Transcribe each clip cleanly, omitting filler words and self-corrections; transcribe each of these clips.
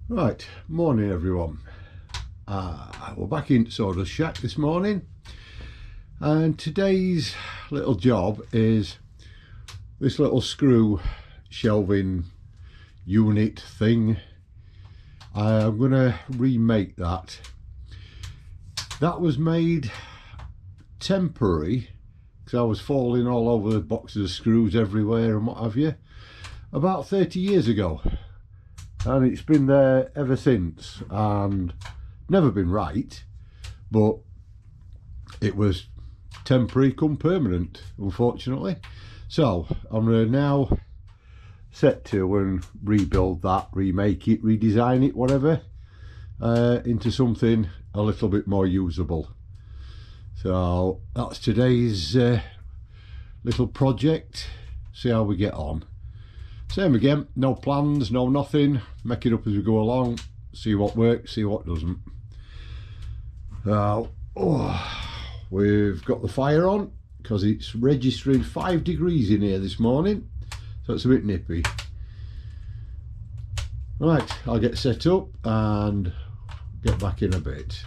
Right, morning everyone. We're back in Sawdust Shack this morning, and today's little job is this little screw shelving unit thing. I'm going to remake that. That was made temporary because I was falling all over the boxes of screws everywhere and what have you about 30 years ago. And it's been there ever since and never been right, but it was temporary come permanent, unfortunately. So I'm going to now set to and rebuild that, remake it, redesign it, whatever, into something a little bit more usable. So that's today's little project. See how we get on. Same again, no plans, no nothing, make it up as we go along, see what works, see what doesn't. We've got the fire on because it's registering 5 degrees in here this morning, so it's a bit nippy. Right, I'll get set up and get back in a bit.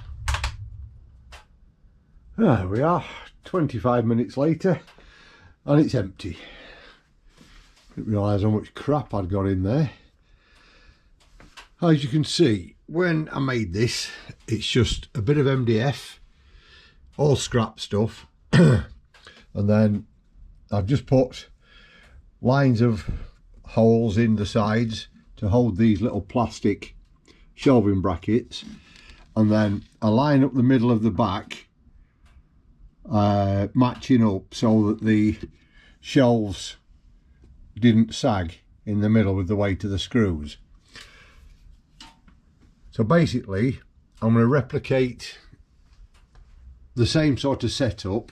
There we are, 25 minutes later, and it's empty. Didn't realise how much crap I'd got in there. As you can see, when I made this, it's just a bit of MDF, all scrap stuff, and then I've just put lines of holes in the sides to hold these little plastic shelving brackets, and then I line up the middle of the back, matching up so that the shelves didn't sag in the middle with the weight of the screws. So basically I'm going to replicate the same sort of setup,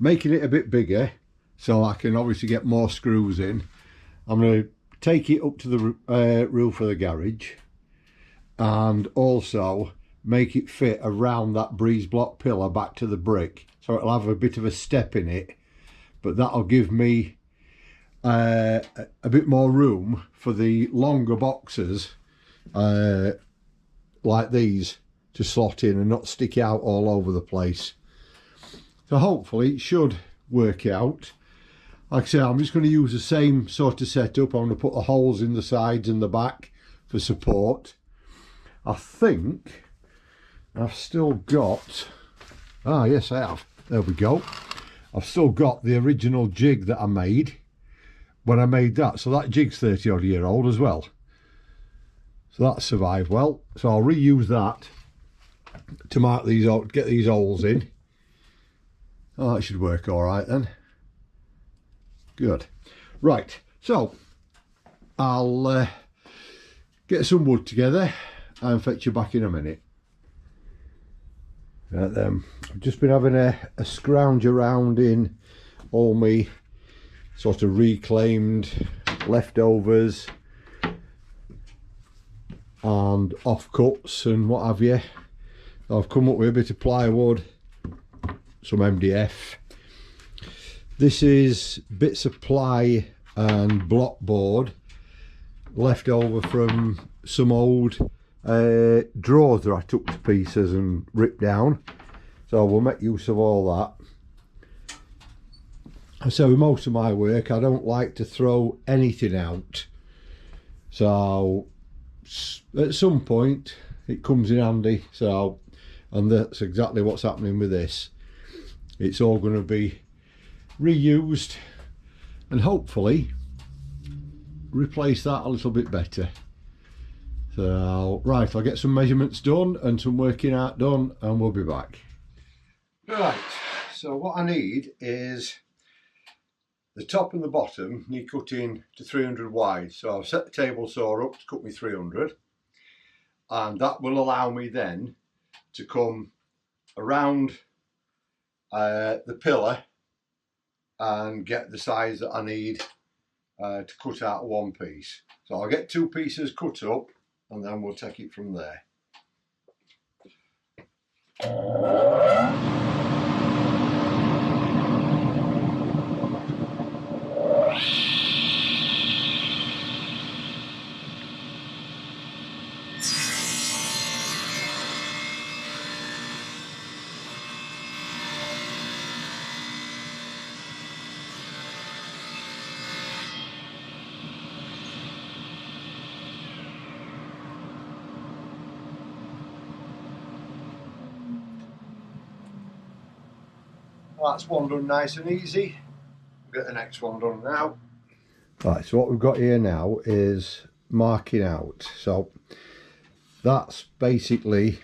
making it a bit bigger so I can obviously get more screws in. I'm going to take it up to the roof of the garage and also make it fit around that breeze block pillar back to the brick, so it'll have a bit of a step in it, but that'll give me a bit more room for the longer boxes like these to slot in and not stick out all over the place. So hopefully it should work out. Like I say, I'm just going to use the same sort of setup. I'm going to put the holes in the sides and the back for support. I think I've still got, yes I have, there we go. I've still got the original jig that I made when I made that, so that jig's 30 odd year old as well, so that survived well. So I'll reuse that to mark these out, get these holes in. Oh, that should work all right then. Good. Right, so I'll get some wood together and fetch you back in a minute. Right then, I've just been having a scrounge around in all my sort of reclaimed leftovers and offcuts and what have you. I've come up with a bit of plywood, some MDF. This is bits of ply and block board left over from some old drawers that I took to pieces and ripped down, so we'll make use of all that. So with most of my work I don't like to throw anything out, so at some point it comes in handy. So, and that's exactly what's happening with this. It's all going to be reused and hopefully replace that a little bit better. So right, I'll get some measurements done and some working out done and we'll be back. Right, so what I need is the top and the bottom need cutting to 300 wide, so I've set the table saw up to cut me 300, and that will allow me then to come around the pillar and get the size that I need to cut out one piece. So I'll get 2 pieces cut up and then we'll take it from there. That's one done nice and easy. We'll get the next one done now. Right, so what we've got here now is marking out. So that's basically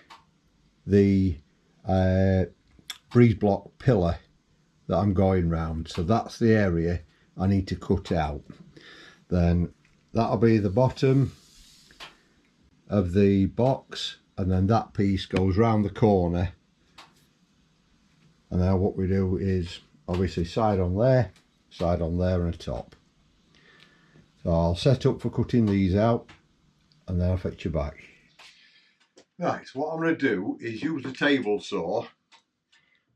the breeze block pillar that I'm going round. So that's the area I need to cut out. Then that'll be the bottom of the box, and then that piece goes round the corner. And then what we do is obviously side on there and a top. So I'll set up for cutting these out and then I'll fetch you back. Right, so what I'm going to do is use the table saw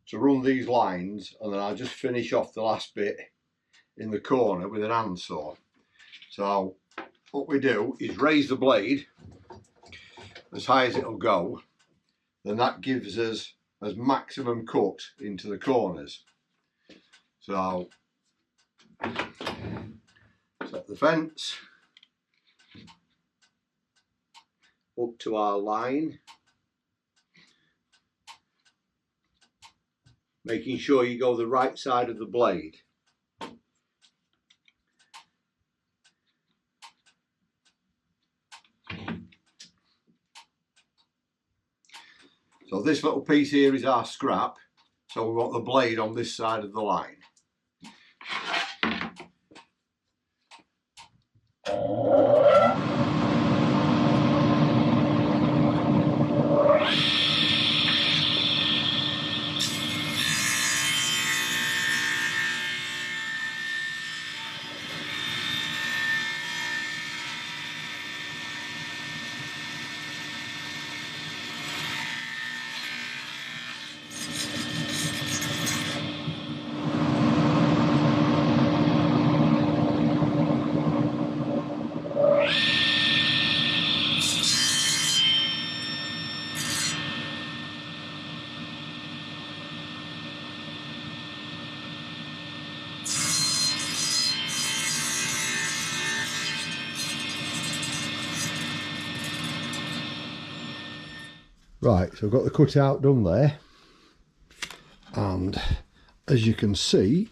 to run these lines, and then I'll just finish off the last bit in the corner with an handsaw. So what we do is raise the blade as high as it'll go, then that gives us as maximum cut into the corners. So set the fence up to our line, making sure you go the right side of the blade. So this little piece here is our scrap, so we want the blade on this side of the line. Right, so I've got the cutout done there, and as you can see,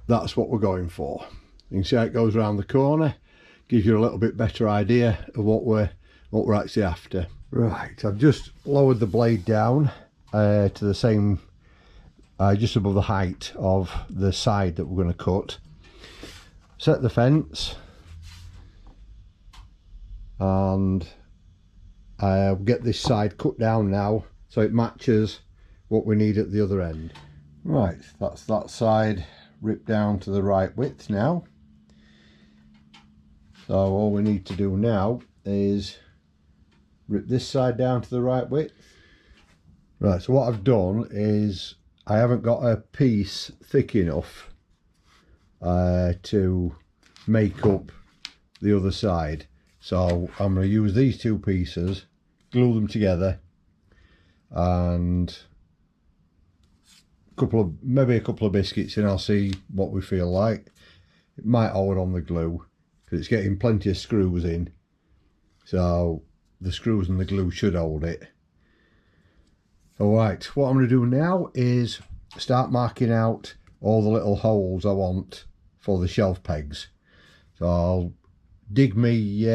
that's what we're going for. You can see how it goes around the corner, gives you a little bit better idea of what we're actually after. Right, I've just lowered the blade down to the same, just above the height of the side that we're going to cut. Set the fence, and I'll get this side cut down now so it matches what we need at the other end. Right, that's that side ripped down to the right width now. So all we need to do now is rip this side down to the right width. Right, so what I've done is I haven't got a piece thick enough to make up the other side. So I'm going to use these two pieces, glue them together, and maybe a couple of biscuits, and I'll see what we feel like. It might hold on the glue because it's getting plenty of screws in, so the screws and the glue should hold it. Alright, what I'm going to do now is start marking out all the little holes I want for the shelf pegs. So I'll dig me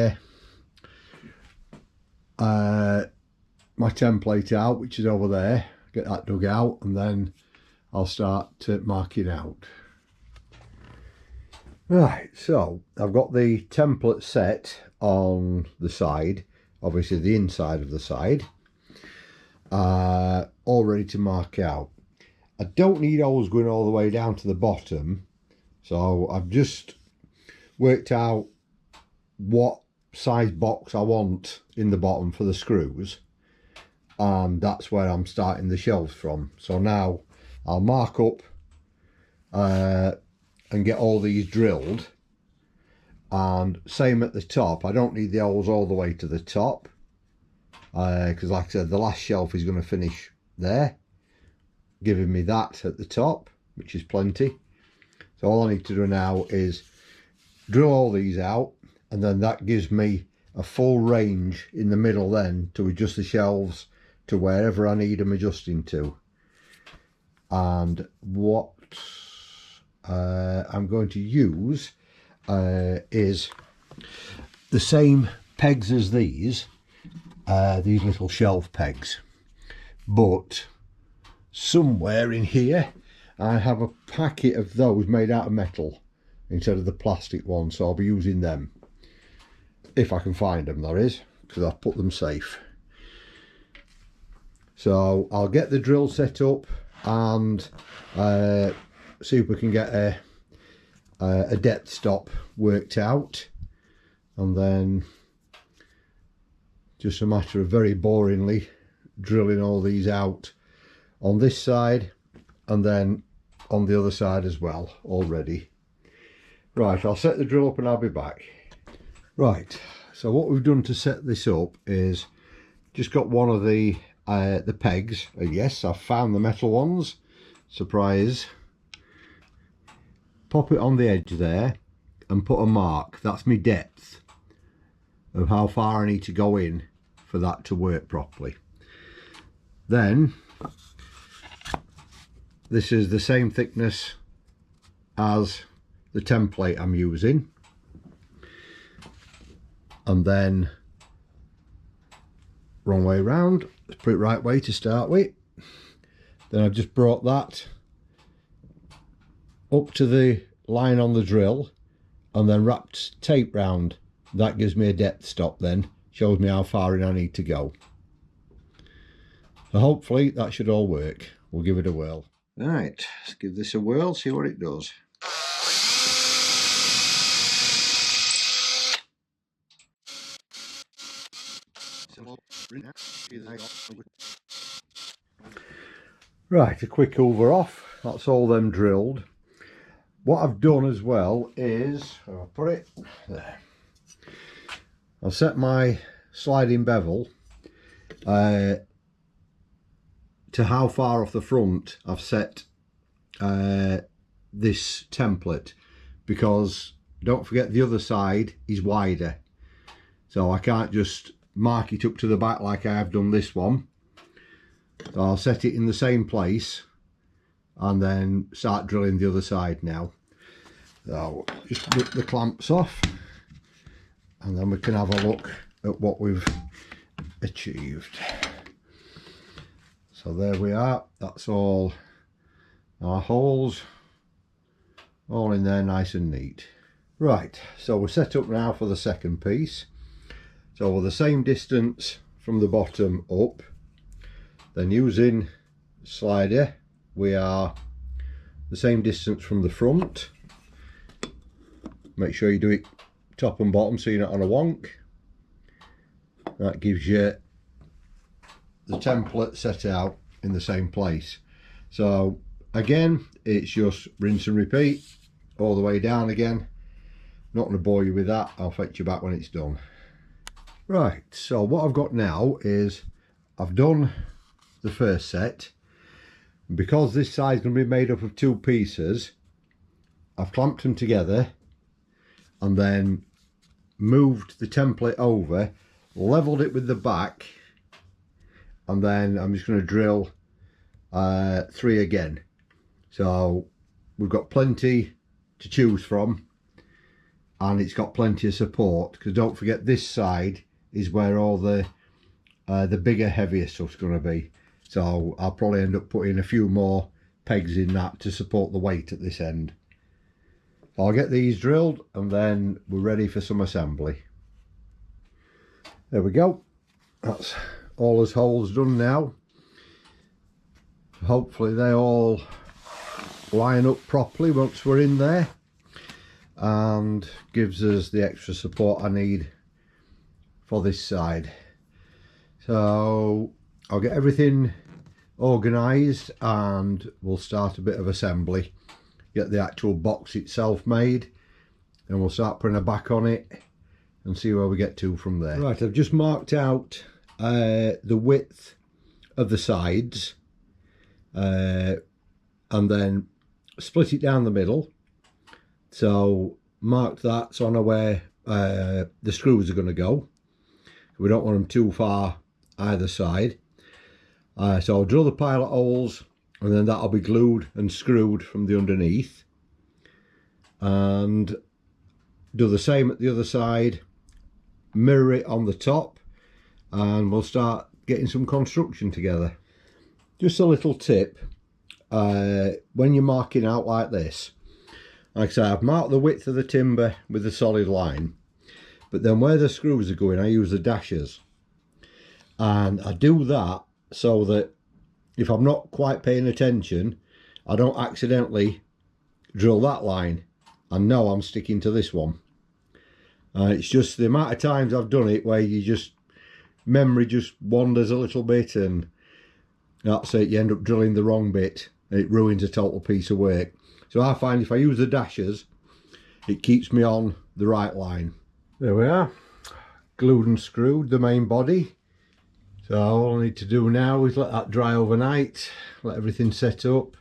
my template out, which is over there, get that dug out, and then I'll start marking out. Right, so I've got the template set on the side, obviously the inside of the side, all ready to mark out. I don't need holes going all the way down to the bottom, so I've just worked out what size box I want in the bottom for the screws, and that's where I'm starting the shelves from. So now I'll mark up and get all these drilled, and same at the top. I don't need the holes all the way to the top because like I said, the last shelf is going to finish there, giving me that at the top, which is plenty. So all I need to do now is drill all these out, and then that gives me a full range in the middle then to adjust the shelves to wherever I need them adjusting to. and what I'm going to use is the same pegs as these little shelf pegs, but somewhere in here I have a packet of those made out of metal instead of the plastic ones, so I'll be using them if I can find them, that is, because I've put them safe. So I'll get the drill set up and see if we can get a depth stop worked out, and then just a matter of very boringly drilling all these out on this side and then on the other side as well already. Right, I'll set the drill up and I'll be back. Right, so what we've done to set this up is just got one of the pegs. Yes, I've found the metal ones, surprise. Pop it on the edge there and put a mark. That's my depth of how far I need to go in for that to work properly. Then this is the same thickness as the template I'm using, and then wrong way round, let's put it right way to start with. Then I've just brought that up to the line on the drill and then wrapped tape round. That gives me a depth stop, then shows me how far in I need to go. So hopefully that should all work. We'll give it a whirl. Right, let's give this a whirl, see what it does. Right, a quick over off. That's all them drilled. What I've done as well is, I'll put it there. I'll set my sliding bevel to how far off the front I've set this template, because don't forget the other side is wider, so I can't just mark it up to the back like I have done this one. So I'll set it in the same place and then start drilling the other side now. So just rip the clamps off and then we can have a look at what we've achieved. So there we are, that's all our holes, all in there nice and neat. Right, so we're set up now for the second piece. So we're the same distance from the bottom up, then using slider we are the same distance from the front. Make sure you do it top and bottom so you're not on a wonk. That gives you the template set out in the same place. So again, it's just rinse and repeat all the way down again. Not going to bore you with that, I'll fetch you back when it's done. Right, so what I've got now is I've done the first set. Because this side is going to be made up of two pieces, I've clamped them together and then moved the template over, leveled it with the back, and then I'm just going to drill 3 again. So we've got plenty to choose from and it's got plenty of support, because don't forget this side is where all the bigger, heavier stuff's going to be. So I'll probably end up putting a few more pegs in that to support the weight at this end. I'll get these drilled and then we're ready for some assembly. There we go. That's all those holes done now. Hopefully they all line up properly once we're in there and gives us the extra support I need for this side. So I'll get everything organised and we'll start a bit of assembly, get the actual box itself made, and we'll start putting a back on it and see where we get to from there. Right, I've just marked out the width of the sides and then split it down the middle. So marked that so I know where the screws are going to go. We don't want them too far either side. So I'll drill the pilot holes and then that'll be glued and screwed from the underneath, and do the same at the other side, mirror it on the top, and we'll start getting some construction together. Just a little tip, when you're marking out like this, like I say, I've marked the width of the timber with a solid line, but then where the screws are going I use the dashers, and I do that so that if I'm not quite paying attention I don't accidentally drill that line and know I'm sticking to this one. It's just the amount of times I've done it where you just, memory just wanders a little bit, and that's it, you end up drilling the wrong bit and it ruins a total piece of work. So I find if I use the dashers it keeps me on the right line. There we are, glued and screwed the main body. So all I need to do now is let that dry overnight, let everything set up,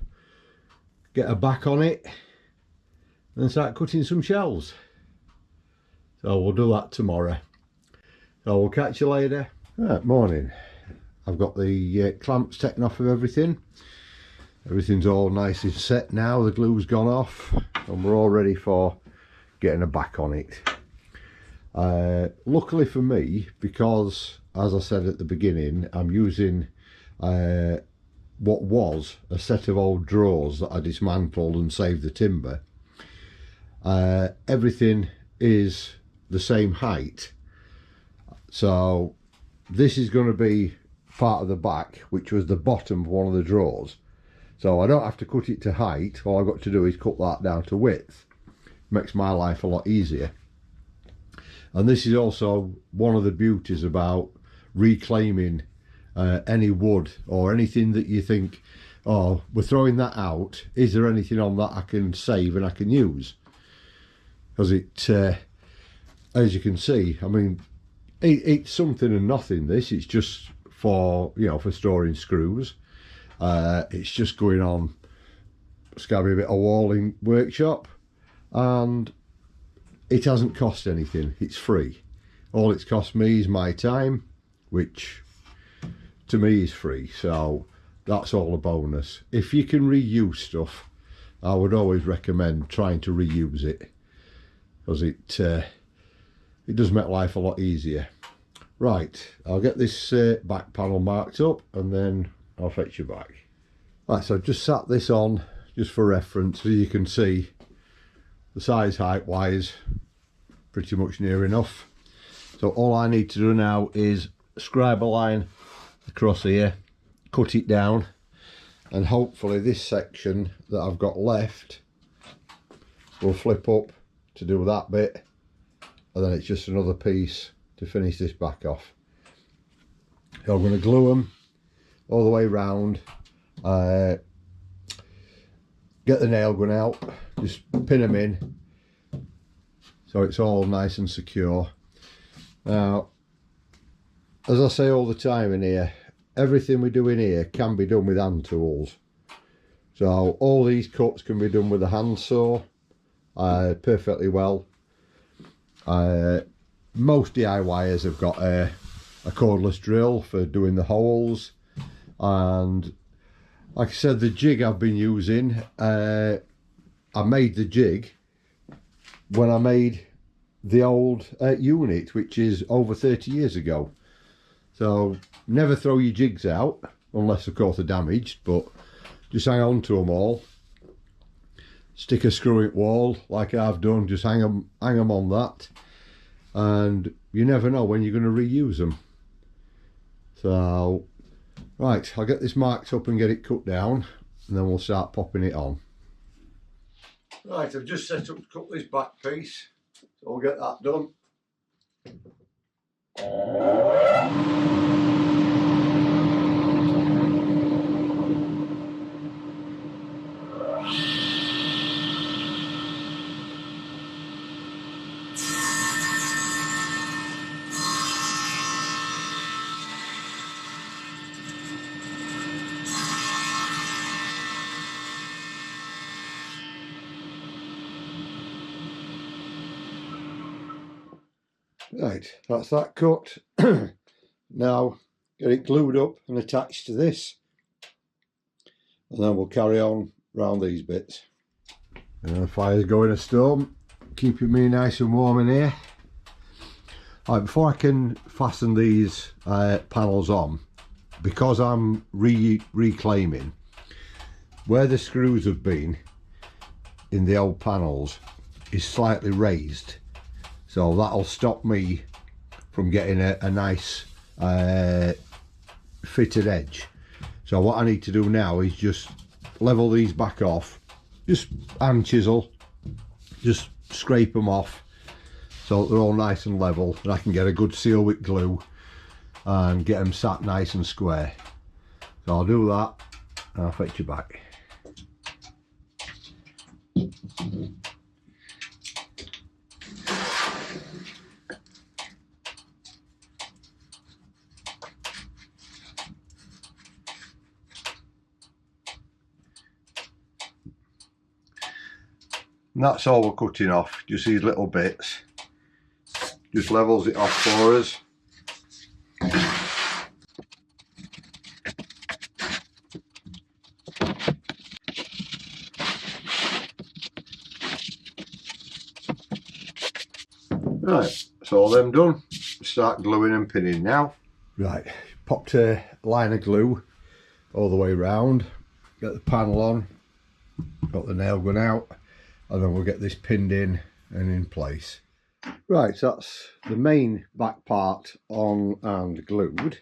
get a back on it, and then start cutting some shelves. So we'll do that tomorrow. So we'll catch you later. Right, morning. I've got the clamps taken off of everything. Everything's all nice and set now, the glue's gone off, and we're all ready for getting a back on it. Luckily for me, because as I said at the beginning, I'm using what was a set of old drawers that I dismantled and saved the timber. Everything is the same height, so this is going to be part of the back, which was the bottom of one of the drawers, so I don't have to cut it to height. All I've got to do is cut that down to width. Makes my life a lot easier. And this is also one of the beauties about reclaiming any wood or anything that you think, oh, we're throwing that out, is there anything on that I can save and I can use? Because it, as you can see, I mean, it's something and nothing. This, it's just for, you know, for storing screws. It's just going on, it's got to be a bit of walling workshop, and it hasn't cost anything. It's free. All it's cost me is my time, which to me is free, so that's all a bonus. If you can reuse stuff, I would always recommend trying to reuse it, because it does make life a lot easier. Right, I'll get this back panel marked up and then I'll fetch you back. Right, so I've just sat this on just for reference, so you can see the size height wise pretty much near enough. So all I need to do now is scribe a line across here, cut it down, and hopefully this section that I've got left will flip up to do that bit, and then it's just another piece to finish this back off. So I'm going to glue them all the way round, get the nail gun out, just pin them in so it's all nice and secure. Now, as I say all the time in here, everything we do in here can be done with hand tools. So all these cuts can be done with a handsaw perfectly well. Most DIYers have got a cordless drill for doing the holes, and like I said, the jig I've been using, I made the jig when I made the old unit, which is over 30 years ago. So never throw your jigs out, unless of course they're damaged, but just hang on to them all. Stick a screw in wall like I've done, just hang them on that, and you never know when you're going to reuse them. So right, I'll get this marked up and get it cut down, and then we'll start popping it on. Right, I've just set up to cut this back piece, so we'll get that done. Right, that's that cut. Now get it glued up and attached to this. and then we'll carry on round these bits. And the fire's going a storm, keeping me nice and warm in here. Right, before I can fasten these panels on, because I'm reclaiming where the screws have been in the old panels is slightly raised, so that'll stop me from getting a nice fitted edge. So what I need to do now is just level these back off, just hand chisel, just scrape them off so that they're all nice and level, and I can get a good seal with glue and get them sat nice and square. So I'll do that and I'll fetch you back. And that's all we're cutting off, just these little bits. Just levels it off for us. Right, so all them done. Start gluing and pinning now. Right, popped a line of glue all the way round, get the panel on, got the nail gun out, and then we'll get this pinned in and in place. Right, so that's the main back part on and glued.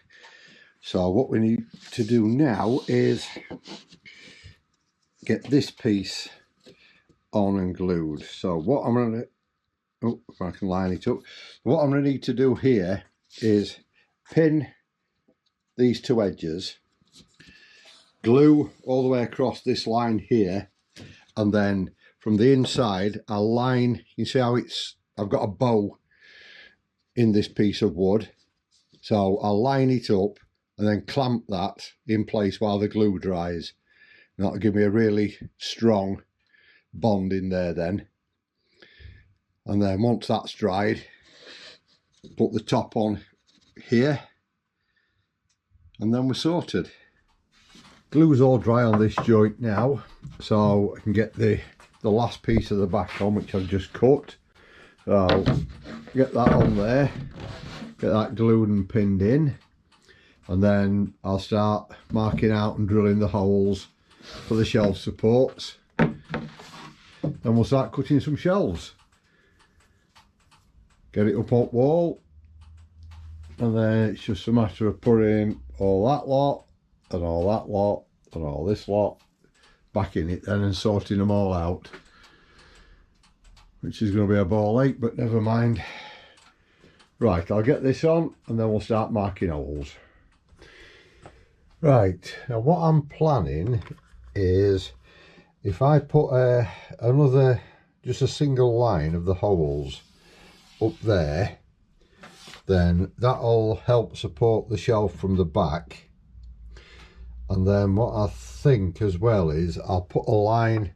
So what we need to do now is get this piece on and glued. So what I'm going to, oh, if I can line it up, what I'm going to need to do here is pin these two edges, glue all the way across this line here, and then from the inside I'll line, you see how it's, I've got a bow in this piece of wood, so I'll line it up and then clamp that in place while the glue dries. And that'll give me a really strong bond in there then. And then once that's dried, put the top on here, and then we're sorted. Glue's all dry on this joint now, so I can get the last piece of the back on, which I've just cut. So get that on there, get that glued and pinned in, and then I'll start marking out and drilling the holes for the shelf supports, and we'll start cutting some shelves. Get it up on wall, and then it's just a matter of putting all that lot and all that lot and all this lot back in it then and sorting them all out, which is going to be a ball ache, but never mind. Right, I'll get this on and then we'll start marking holes. Right, now what I'm planning is, if I put another, just a single line of the holes up there, then that'll help support the shelf from the back. And then what I think as well is I'll put a line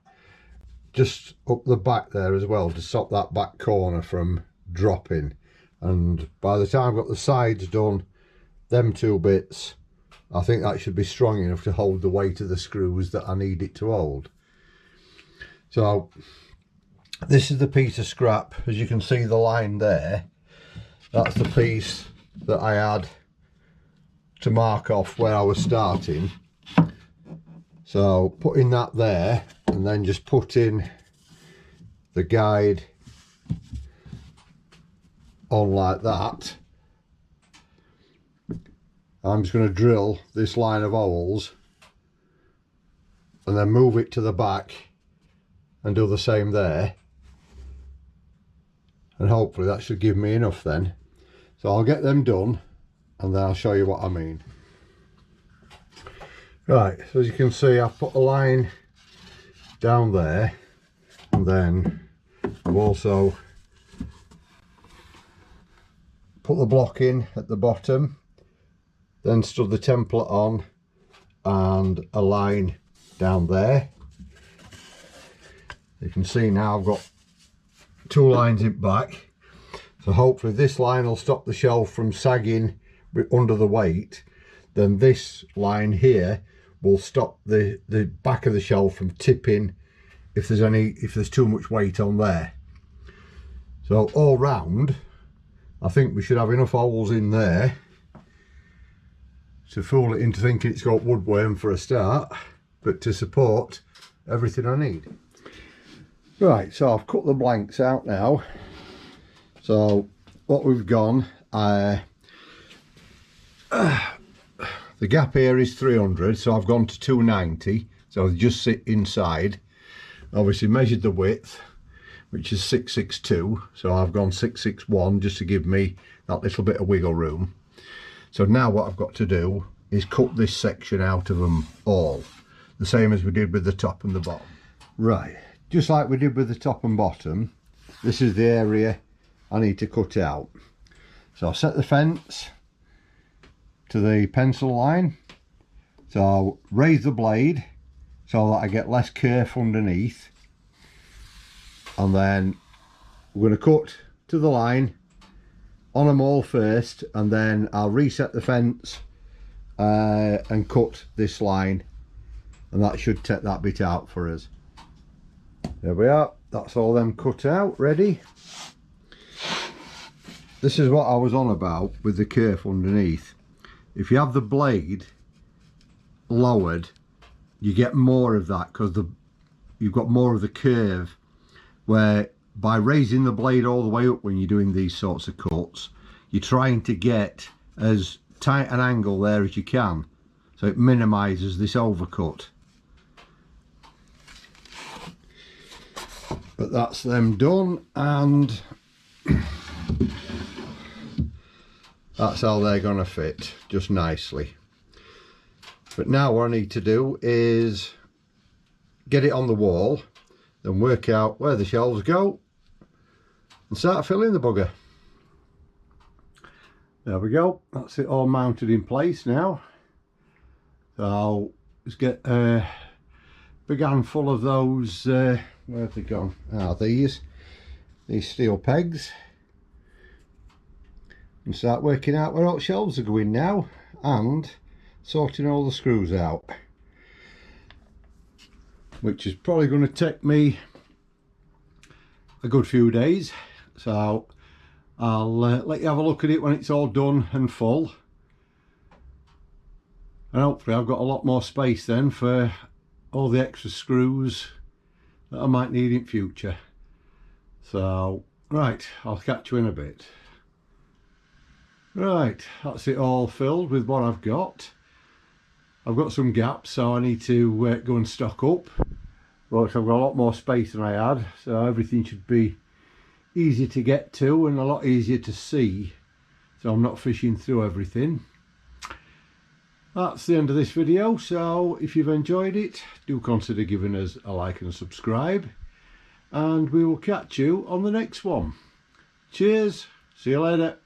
just up the back there as well to stop that back corner from dropping. And by the time I've got the sides done, them two bits, I think that should be strong enough to hold the weight of the screws that I need it to hold. So this is the piece of scrap. As you can see, the line there, that's the piece that I had to mark off where I was starting. So putting that there, and then just putting the guide on like that. I'm just going to drill this line of holes and then move it to the back and do the same there, and hopefully that should give me enough then. So I'll get them done and then I'll show you what I mean. Right, so as you can see, I've put a line down there, and then I've also put the block in at the bottom, then stood the template on and a line down there. You can see now I've got two lines in back, so hopefully this line will stop the shelf from sagging under the weight. Then this line here will stop the back of the shelf from tipping if there's too much weight on there. So all round, I think we should have enough holes in there to fool it into thinking it's got woodworm for a start, but to support everything I need. Right, so I've cut the blanks out now. So what we've gone, the gap here is 300, so I've gone to 290, so I'll just sit inside. Obviously measured the width, which is 662, so I've gone 661 just to give me that little bit of wiggle room. So now what I've got to do is cut this section out of them all, the same as we did with the top and the bottom. Right, just like we did with the top and bottom, this is the area I need to cut out. So I'll set the fence to the pencil line, so I'll raise the blade so that I get less kerf underneath, and then we're going to cut to the line on them all first, and then I'll reset the fence and cut this line, and that should take that bit out for us. There we are, that's all them cut out, ready. This is what I was on about with the kerf underneath. If you have the blade lowered, you get more of that because you've got more of the curve, where by raising the blade all the way up when you're doing these sorts of cuts, you're trying to get as tight an angle there as you can, so it minimises this overcut. But that's them done, and that's how they're going to fit, just nicely. But now what I need to do is get it on the wall, then work out where the shelves go and start filling the bugger. There we go, that's it all mounted in place now. So I'll just get a big handful of those, where have they gone? These steel pegs, and start working out where all the shelves are going now, and sorting all the screws out, which is probably going to take me a good few days. So I'll let you have a look at it when it's all done and full, and hopefully I've got a lot more space then for all the extra screws that I might need in future. So right, I'll catch you in a bit. Right, that's it all filled with what I've got. I've got some gaps, so I need to go and stock up, but I've got a lot more space than I had, so everything should be easy to get to and a lot easier to see, so I'm not fishing through everything. That's the end of this video, so if you've enjoyed it, do consider giving us a like and a subscribe, and we will catch you on the next one. Cheers, see you later.